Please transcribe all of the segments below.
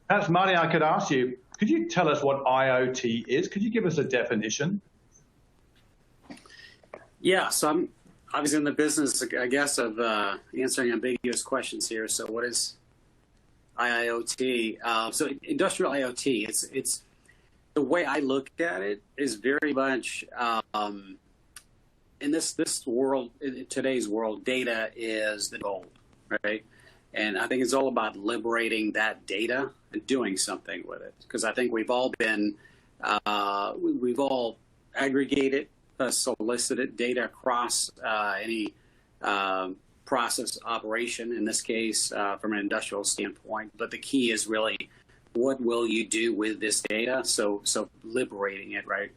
Perhaps, Marty, I could ask you, could you tell us what IoT is? Could you give us a definition? Yeah, so I'm obviously in the business, I guess, of answering ambiguous questions here. So what is IIoT? So industrial IoT, it's the way I look at it is very much in this world, in today's world, data is the gold, right? And I think it's all about liberating that data and doing something with it. Because I think we've all been, we've all aggregated, solicited data across any process operation, in this case, from an industrial standpoint. But the key is really, what will you do with this data? So liberating it, right?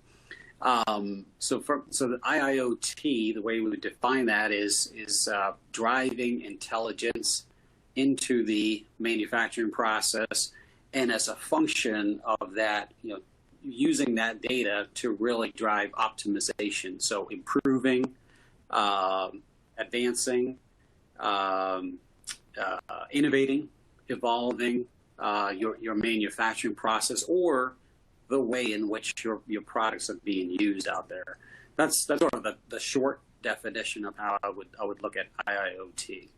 So the IIoT, the way we would define that is driving intelligence into the manufacturing process, and as a function of that, using that data to really drive optimization. So improving, advancing, innovating, evolving your manufacturing process, or the way in which your products are being used out there. That's sort of the short definition of how I would look at IIoT.